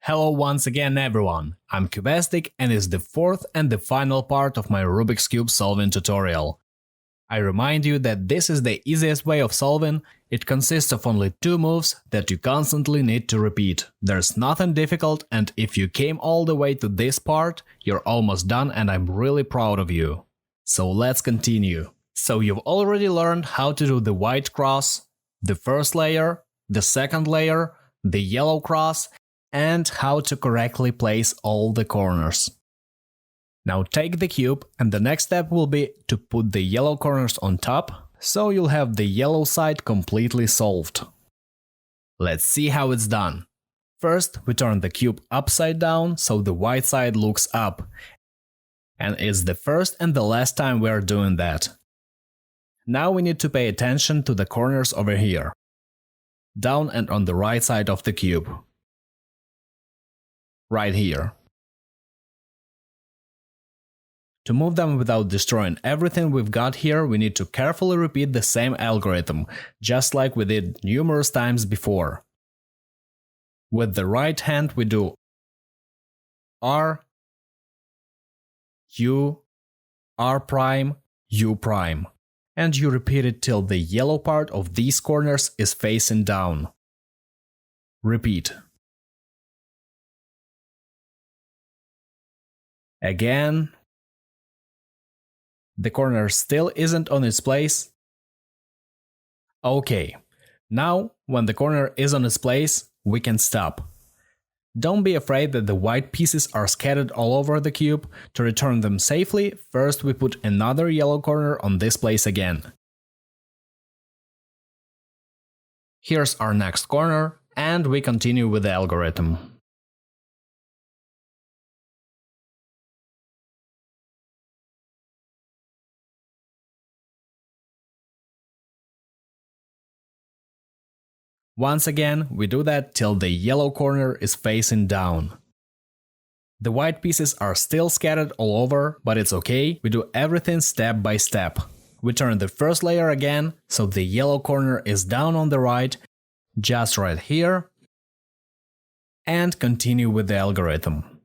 Hello once again everyone, I'm Cubastic and it's the fourth and the final part of my Rubik's Cube solving tutorial. I remind you that this is the easiest way of solving. It consists of only two moves that you constantly need to repeat. There's nothing difficult, and if you came all the way to this part, you're almost done and I'm really proud of you. So let's continue. So you've already learned how to do the white cross, the first layer, the second layer, the yellow cross, and how to correctly place all the corners. Now take the cube, and the next step will be to put the yellow corners on top, so you'll have the yellow side completely solved. Let's see how it's done. First, we turn the cube upside down so the white side looks up. And it's the first and the last time we are doing that. Now we need to pay attention to the corners over here. Down and on the right side of the cube. Right here. To move them without destroying everything we've got here, we need to carefully repeat the same algorithm, just like we did numerous times before. With the right hand we do R, U, R prime, U prime, and you repeat it till the yellow part of these corners is facing down. Repeat. Again. The corner still isn't on its place. Okay, now when the corner is on its place, we can stop. Don't be afraid that the white pieces are scattered all over the cube. To return them safely, first we put another yellow corner on this place again. Here's our next corner, and we continue with the algorithm. Once again, we do that till the yellow corner is facing down. The white pieces are still scattered all over, but it's okay, we do everything step by step. We turn the first layer again, so the yellow corner is down on the right, just right here, and continue with the algorithm.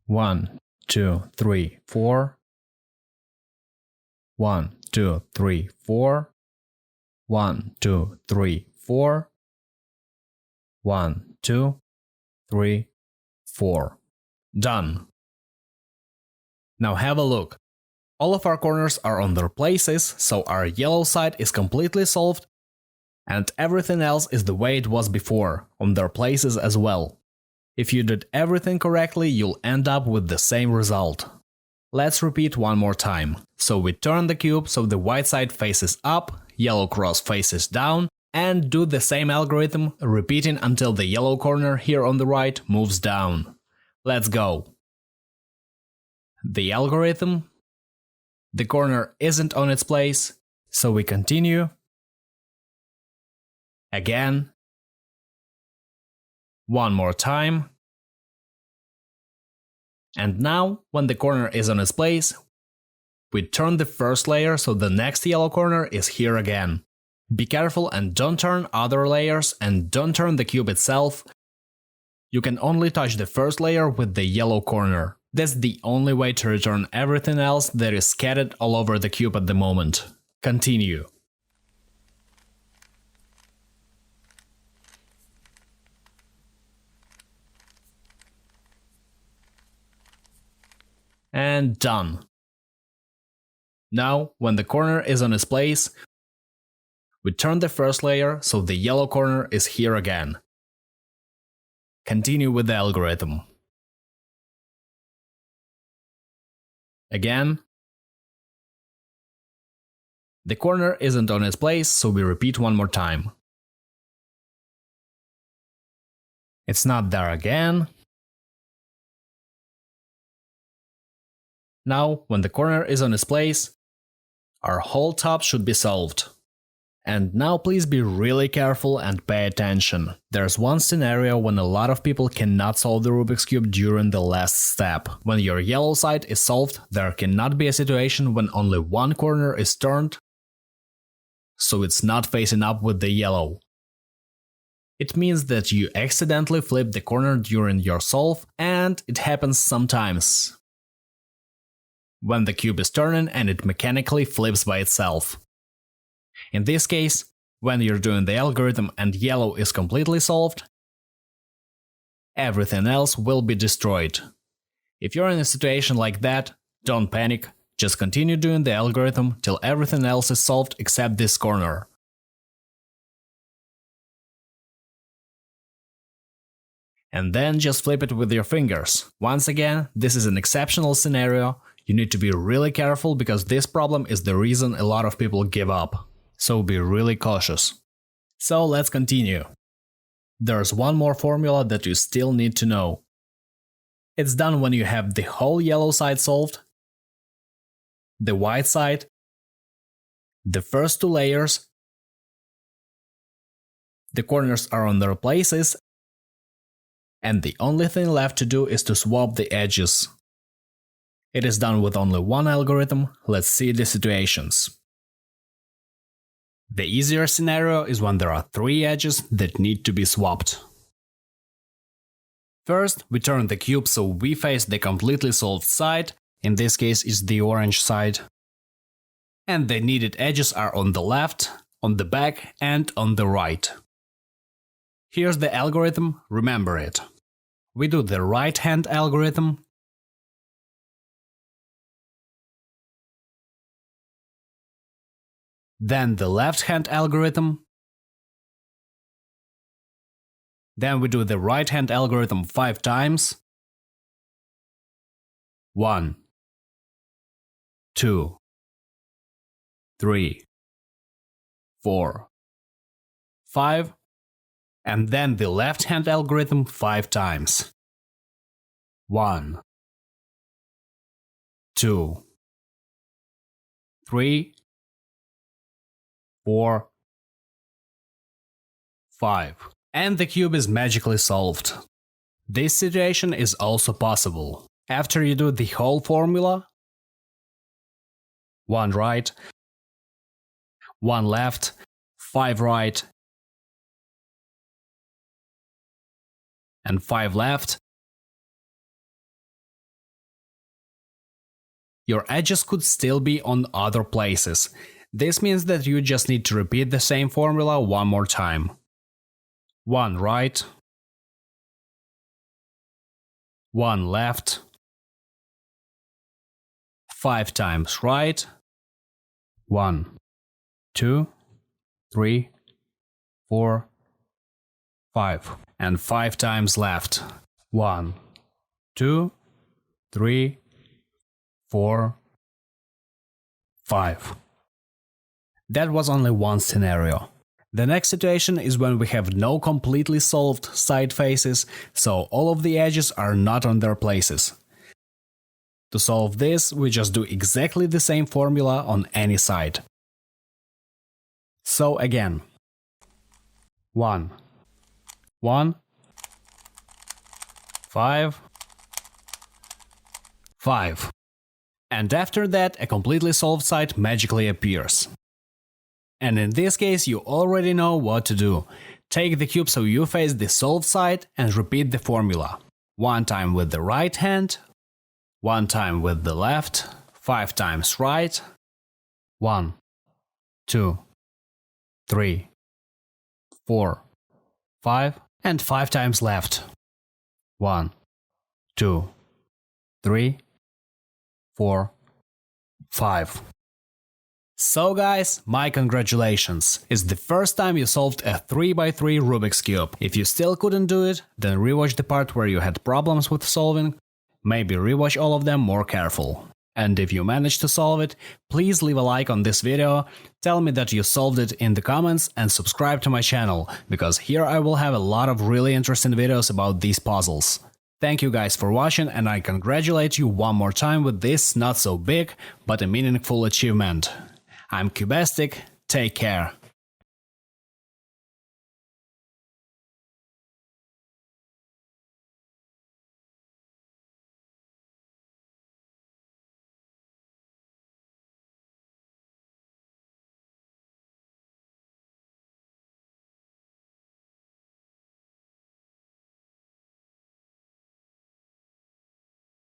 1, 2, 3, 4. 1, 2, 3, 4. 1, 2, 3, 4. 1, 2, 3, 4. Done. Now have a look. All of our corners are on their places, so our yellow side is completely solved, and everything else is the way it was before, on their places as well. If you did everything correctly, you'll end up with the same result. Let's repeat one more time. So we turn the cube so the white side faces up, yellow cross faces down, and do the same algorithm, repeating until the yellow corner here on the right moves down. Let's go. The algorithm. The corner isn't on its place, so we continue. Again. One more time. And now, when the corner is on its place, we turn the first layer so the next yellow corner is here again. Be careful and don't turn other layers, and don't turn the cube itself. You can only touch the first layer with the yellow corner. That's the only way to return everything else that is scattered all over the cube at the moment. Continue. And done. Now, when the corner is on its place, we turn the first layer so the yellow corner is here again. Continue with the algorithm. Again. The corner isn't on its place, so we repeat one more time. It's not there again. Now, when the corner is on its place, our whole top should be solved. And now please be really careful and pay attention. There's one scenario when a lot of people cannot solve the Rubik's Cube during the last step. When your yellow side is solved, there cannot be a situation when only one corner is turned, so it's not facing up with the yellow. It means that you accidentally flip the corner during your solve, and it happens sometimes when the cube is turning and it mechanically flips by itself. In this case, when you're doing the algorithm and yellow is completely solved, everything else will be destroyed. If you're in a situation like that, don't panic, just continue doing the algorithm till everything else is solved except this corner. And then just flip it with your fingers. Once again, this is an exceptional scenario. You need to be really careful because this problem is the reason a lot of people give up. So be really cautious. So let's continue. There's one more formula that you still need to know. It's done when you have the whole yellow side solved, the white side, the first two layers, the corners are on their places, and the only thing left to do is to swap the edges. It is done with only one algorithm. Let's see the situations. The easier scenario is when there are three edges that need to be swapped. First, we turn the cube so we face the completely solved side, in this case it's the orange side. And the needed edges are on the left, on the back and on the right. Here's the algorithm, remember it. We do the right hand algorithm. Then the left hand algorithm. Then we do the right hand algorithm 5 times. 1, 2, 3, 4, 5. And then the left hand algorithm 5 times. 1, 2, 3, 4, 5. And the cube is magically solved. This situation is also possible. After you do the whole formula, 1 right, 1 left, 5 right, and 5 left, your edges could still be on other places. This means that you just need to repeat the same formula one more time. 1 right, 1 left, 5 times right, 1, 2, 3, 4, 5, and 5 times left. 1, 2, 3, 4, 5. That was only one scenario. The next situation is when we have no completely solved side faces, so all of the edges are not on their places. To solve this, we just do exactly the same formula on any side. So again, 1, 1, 5, 5. And after that, a completely solved side magically appears. And in this case, you already know what to do. Take the cube so you face the solved side and repeat the formula. 1 time with the right hand, 1 time with the left, 5 times right, 1, 2, 3, 4, 5, and 5 times left. 1, 2, 3, 4, 5. So guys, my congratulations! It's the first time you solved a 3x3 Rubik's Cube. If you still couldn't do it, then rewatch the part where you had problems with solving, maybe rewatch all of them more careful. And if you managed to solve it, please leave a like on this video, tell me that you solved it in the comments and subscribe to my channel, because here I will have a lot of really interesting videos about these puzzles. Thank you guys for watching, and I congratulate you one more time with this not so big, but a meaningful achievement. I'm Cubastic, take care.